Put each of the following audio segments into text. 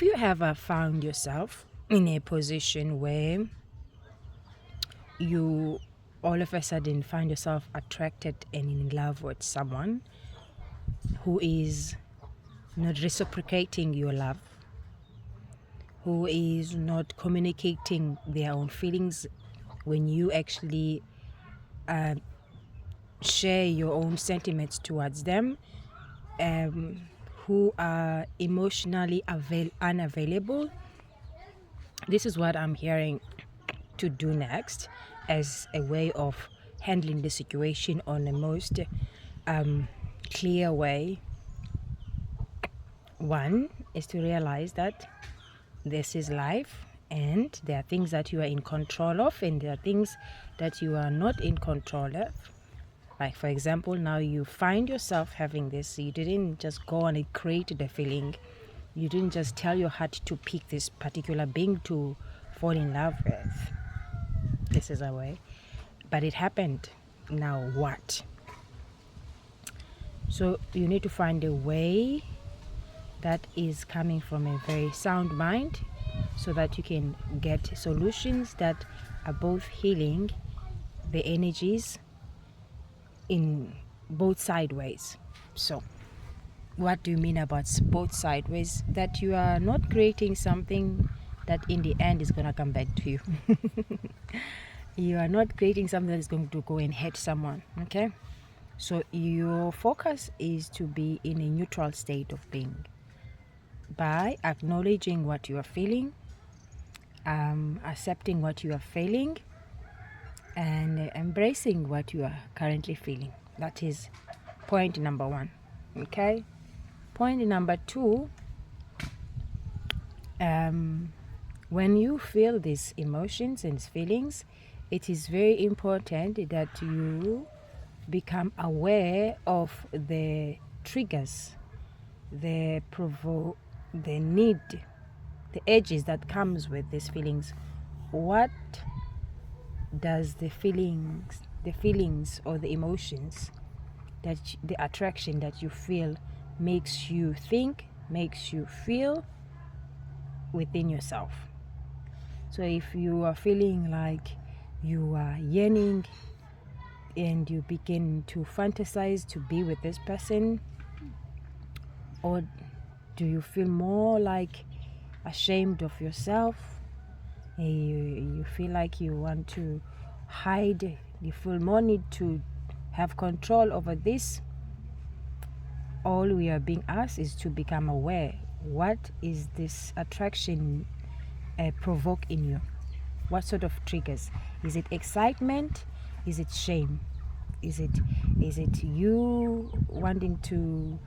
If you ever found yourself in a position where you all of a sudden find yourself attracted and in love with someone who is not reciprocating your love, who is not communicating their own feelings when you actually share your own sentiments towards them, who are emotionally unavailable, this is what I'm hearing to do next as a way of handling the situation on the most clear way. One is to realize that this is life and there are things that you are in control of and there are things that you are not in control of. Like, for example, now you find yourself having this. You didn't just go and create the feeling. You didn't just tell your heart to pick this particular being to fall in love with. This is a way. But it happened. Now what? So you need to find a way that is coming from a very sound mind so that you can get solutions that are both healing the energies in both sideways. So what do you mean about both sideways? That you are not creating something that in the end is going to come back to you. You are not creating something that is going to go and hurt someone. Okay, so your focus is to be in a neutral state of being by acknowledging what you are feeling, accepting what you are feeling, and embracing what you are currently feeling. That is point number one. Okay, point number two, when you feel these emotions and feelings, it is very important that you become aware of the triggers, the need, the edges that comes with these feelings. What does the feelings or the emotions, that the attraction that you feel makes you think, makes you feel within yourself? So if you are feeling like you are yearning and you begin to fantasize to be with this person, or do you feel more like ashamed of yourself? You feel like you want to hide, you feel more need to have control over this. All we are being asked is to become aware. What is this attraction provoke in you? What sort of triggers? Is it excitement? Is it shame? Is it you wanting to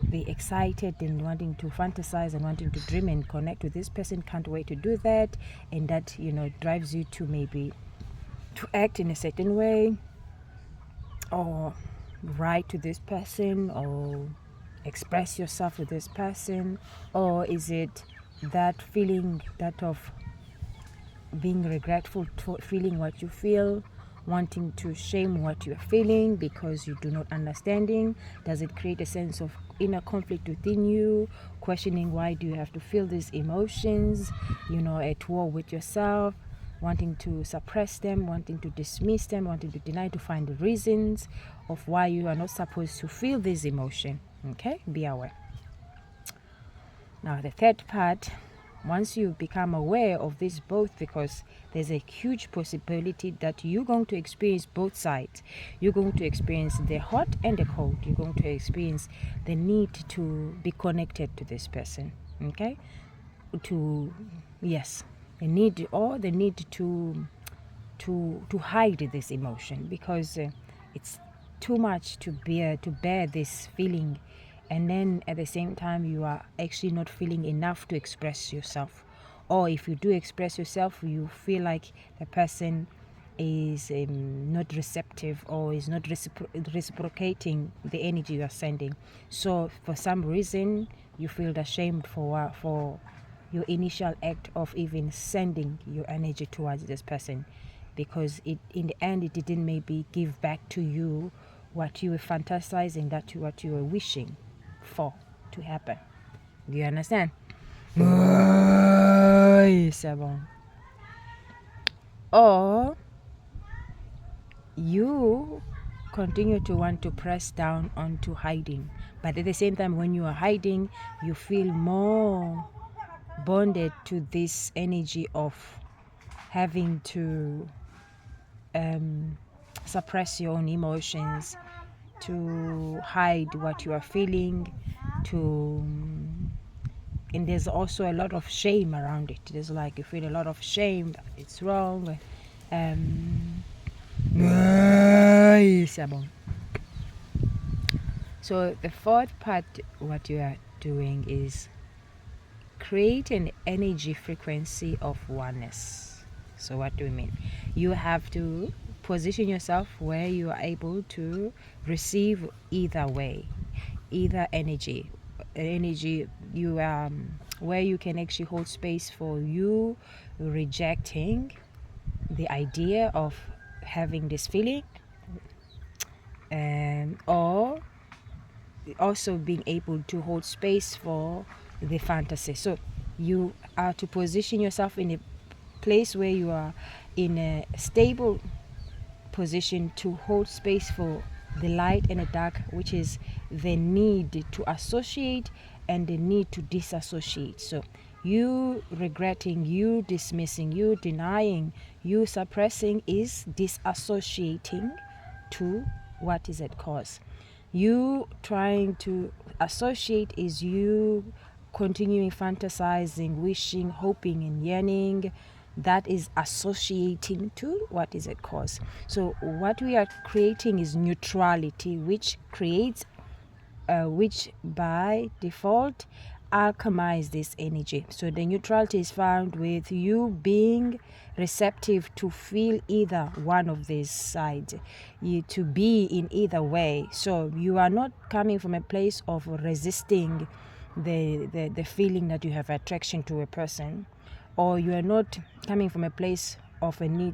be excited and wanting to fantasize and wanting to dream and connect with this person, can't wait to do that, and that drives you to maybe to act in a certain way, or write to this person, or express yourself with this person? Or is it that feeling, that of being regretful, feeling what you feel, wanting to shame what you're feeling because you do not understanding? Does it create a sense of inner conflict within you, questioning why do you have to feel these emotions, at war with yourself, wanting to suppress them, wanting to dismiss them, wanting to deny, to find the reasons of why you are not supposed to feel this emotion? Okay, be aware. Now the third part, once you become aware of this both, because there's a huge possibility that you're going to experience both sides. You're going to experience the hot and the cold. You're going to experience the need to be connected to this person. Okay? The need to hide this emotion, because it's too much to bear this feeling, and then at the same time you are actually not feeling enough to express yourself. Or if you do express yourself, you feel like the person is not receptive, or is not reciprocating the energy you are sending. So for some reason you feel ashamed for your initial act of even sending your energy towards this person, because in the end it didn't maybe give back to you what you were fantasizing, what you were wishing for to happen. Do you understand? C'est bon. Or you continue to want to press down onto hiding, but at the same time, when you are hiding, you feel more bonded to this energy of having to suppress your own emotions, to hide what you are feeling, and there's also a lot of shame around it. There's like you feel a lot of shame that it's wrong. So the fourth part, what you are doing is create an energy frequency of oneness. So what do we mean? You have to position yourself where you are able to receive either way, either energy you where you can actually hold space for you rejecting the idea of having this feeling, or also being able to hold space for the fantasy. So you are to position yourself in a place where you are in a stable position to hold space for the light and the dark, which is the need to associate and the need to disassociate. So you regretting, you dismissing, you denying, you suppressing is disassociating to what is at cause. You trying to associate is you continuing fantasizing, wishing, hoping, and yearning. That is associating to what is at cause. So what we are creating is neutrality, which creates which by default alchemize this energy. So the neutrality is found with you being receptive to feel either one of these sides, you to be in either way. So you are not coming from a place of resisting the feeling that you have attraction to a person, or you are not coming from a place of a need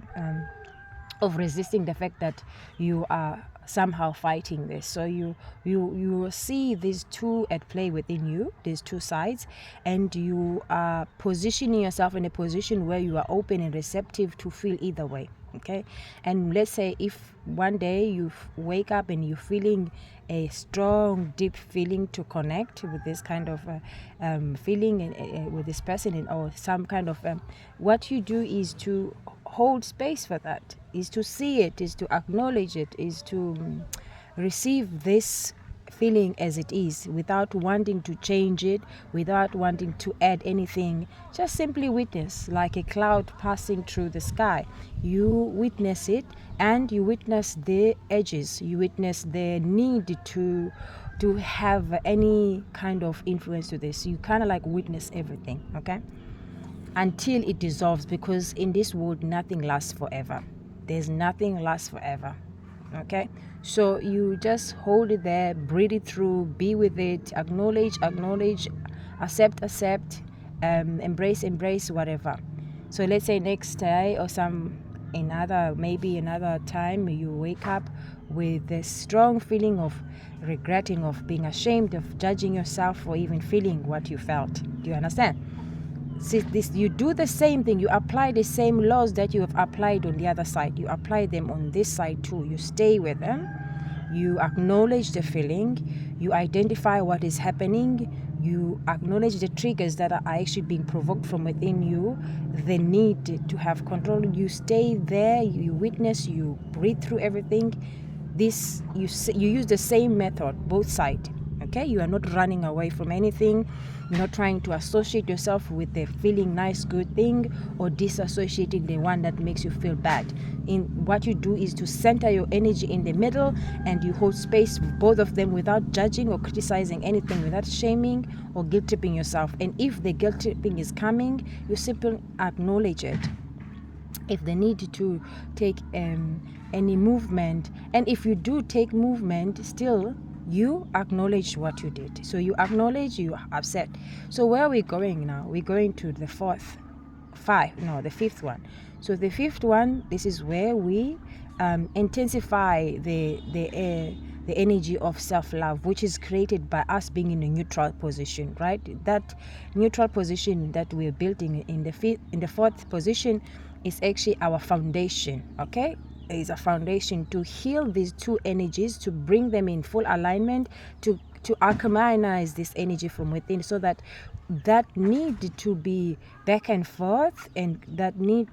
of resisting the fact that you are somehow fighting this. So you see these two at play within you, these two sides, and you are positioning yourself in a position where you are open and receptive to feel either way. Okay, and let's say if one day you wake up and you're feeling a strong, deep feeling to connect with this kind of feeling with this person, or some kind of what you do is to hold space for that, is to see it, is to acknowledge it, is to receive this feeling as it is, without wanting to change it, without wanting to add anything. Just simply witness, like a cloud passing through the sky. You witness it, and you witness the edges, you witness the need to have any kind of influence to this. You kind of like witness everything, okay, until it dissolves, because in this world nothing lasts forever. There's nothing lasts forever. Okay, so you just hold it there, breathe it through, be with it, acknowledge, accept, embrace, whatever. So let's say next day or maybe another time, you wake up with this strong feeling of regretting, of being ashamed, of judging yourself for even feeling what you felt. Do you understand? See, this, you do the same thing. You apply the same laws that you have applied on the other side. You apply them on this side too. You stay with them. You acknowledge the feeling. You identify what is happening. You acknowledge the triggers that are actually being provoked from within you. The need to have control. You stay there. You witness. You breathe through everything. This you use the same method, both sides. Okay, you are not running away from anything. You're not trying to associate yourself with the feeling nice, good thing, or disassociating the one that makes you feel bad. In what you do is to center your energy in the middle, and you hold space for both of them without judging or criticizing anything, without shaming or guilt tripping yourself. And if the guilt tripping is coming, you simply acknowledge it. If they need to take any movement, and if you do take movement, still you acknowledge what you did. So you acknowledge you are upset. So where are we going now? We're going to the the fifth one. So the fifth one, this is where we intensify the the energy of self-love, which is created by us being in a neutral position, right? That neutral position that we're building in the fourth position is actually our foundation, okay? Is a foundation to heal these two energies, to bring them in full alignment, to alchemize this energy from within, so that need to be back and forth, and that needs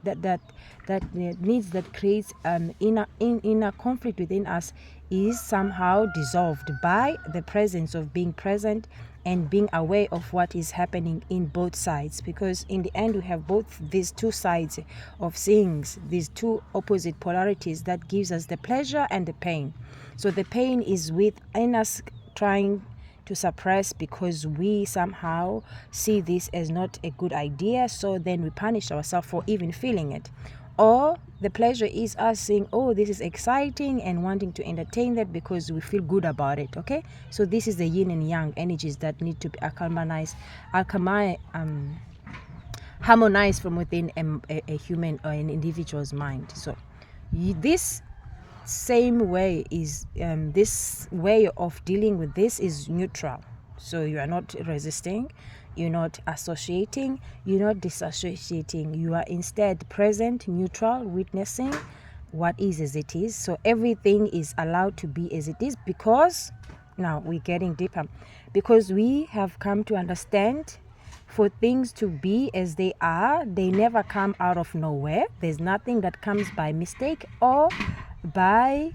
that creates an inner conflict within us is somehow dissolved by the presence of being present and being aware of what is happening in both sides. Because in the end, we have both these two sides of things, these two opposite polarities that gives us the pleasure and the pain. So the pain is within us, trying to suppress because we somehow see this as not a good idea, so then we punish ourselves for even feeling it. Or the pleasure is us saying, oh, this is exciting, and wanting to entertain that because we feel good about it, okay? So this is the yin and yang energies that need to be harmonized from within a human or an individual's mind. So this same way is this way of dealing with this is neutral. So you are not resisting, you're not associating, you're not disassociating, you are instead present, neutral, witnessing what is as it is. So everything is allowed to be as it is, because now we're getting deeper, because we have come to understand for things to be as they are, they never come out of nowhere. There's nothing that comes by mistake or by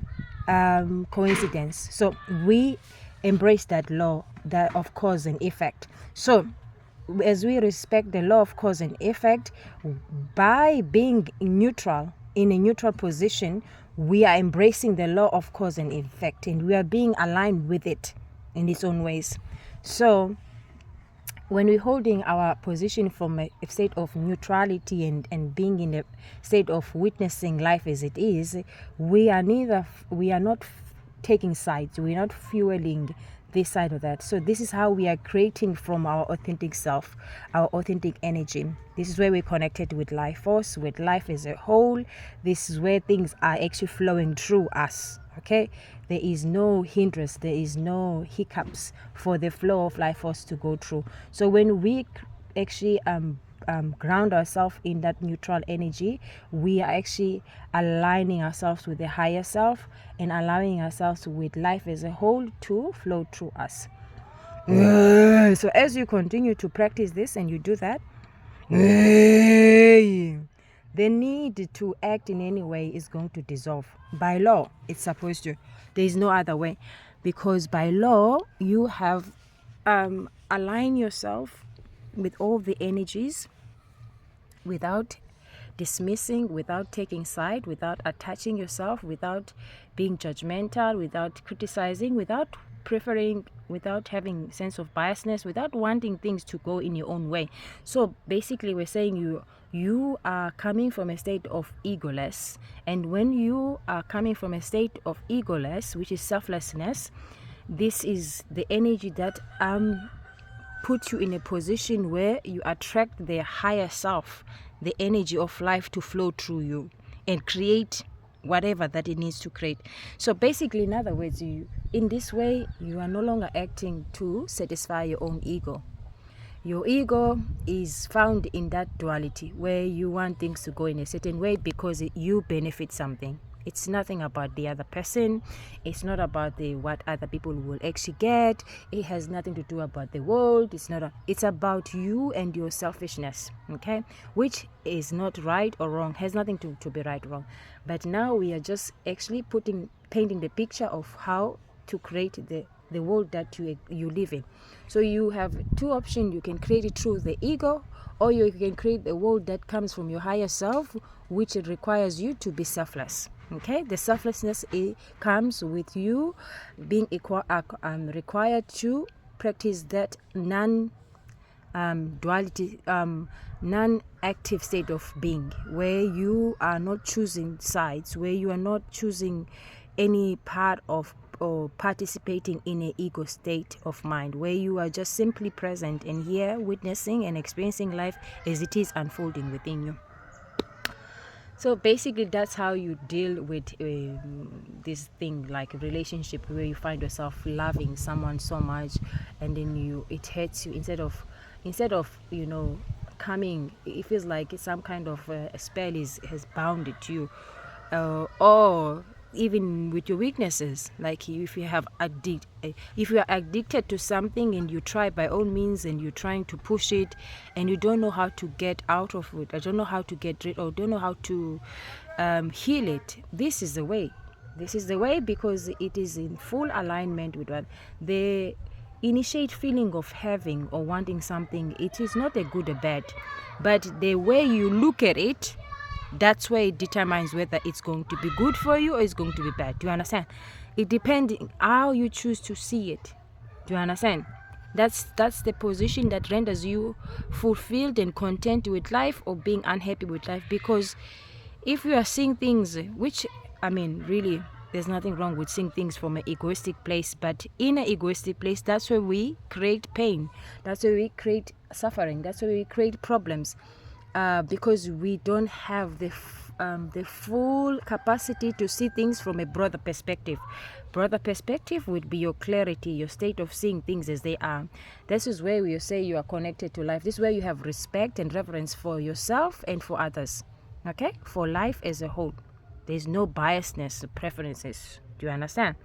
coincidence. So we embrace that law that of cause and effect. So as we respect the law of cause and effect, by being neutral, in a neutral position, we are embracing the law of cause and effect, and we are being aligned with it in its own ways. So when we're holding our position from a state of neutrality and being in a state of witnessing life as it is, we are not taking sides, we're not fueling this side or that. So this is how we are creating from our authentic self, our authentic energy. This is where we're connected with life force, with life as a whole. This is where things are actually flowing through us, okay? There is no hindrance, there is no hiccups for the flow of life force to go through. So when we actually ground ourselves in that neutral energy, we are actually aligning ourselves with the higher self and allowing ourselves with life as a whole to flow through us. So as you continue to practice this and you do that, the need to act in any way is going to dissolve. By law, it's supposed to. There is no other way, because by law you have aligned yourself with all the energies without dismissing, without taking side, without attaching yourself, without being judgmental, without criticizing, without preferring, without having sense of biasness, without wanting things to go in your own way. So basically we're saying you are coming from a state of egoless, and when you are coming from a state of egoless, which is selflessness, this is the energy that put you in a position where you attract the higher self, the energy of life to flow through you and create whatever that it needs to create. So basically, in other words, in this way, you are no longer acting to satisfy your own ego. Your ego is found in that duality where you want things to go in a certain way because you benefit something. It's nothing about the other person. It's not about what other people will actually get. It has nothing to do about the world. It's about you and your selfishness, okay? Which is not right or wrong, has nothing to be right or wrong. But now we are just actually painting the picture of how to create the world that you live in. So you have two options. You can create it through the ego, or you can create the world that comes from your higher self, which it requires you to be selfless. Okay, the selflessness comes with you being required to practice that non-duality, non-active state of being, where you are not choosing sides, where you are not choosing any part of or participating in an ego state of mind, where you are just simply present and here witnessing and experiencing life as it is unfolding within you. So basically, that's how you deal with this thing, like a relationship where you find yourself loving someone so much, and then it hurts you instead of coming. It feels like some kind of a spell has bounded you, or even with your weaknesses, like if you are addicted to something and you try by all means and you're trying to push it and you don't know how to get out of it, I don't know how to get rid, or don't know how to heal it. This is the way, because it is in full alignment with what the initiate feeling of having or wanting something. It is not a good or bad, but the way you look at it, that's where it determines whether it's going to be good for you or it's going to be bad. Do you understand? It depends how you choose to see it. Do you understand? That's the position that renders you fulfilled and content with life, or being unhappy with life. Because if you are seeing things, which, I mean, really, there's nothing wrong with seeing things from an egoistic place, but in an egoistic place, that's where we create pain. That's where we create suffering. That's where we create problems. Because we don't have the full capacity to see things from a broader perspective. Broader perspective would be your clarity, your state of seeing things as they are. This is where you say you are connected to life. This is where you have respect and reverence for yourself and for others. Okay? For life as a whole. There's no biasness, preferences. Do you understand?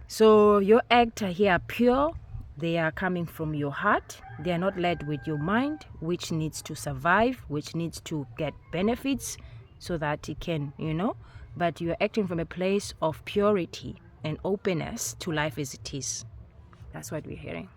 So your acts here are pure. They are coming from your heart. They are not led with your mind, which needs to survive, which needs to get benefits so that it can, but you're acting from a place of purity and openness to life as it is. That's what we're hearing.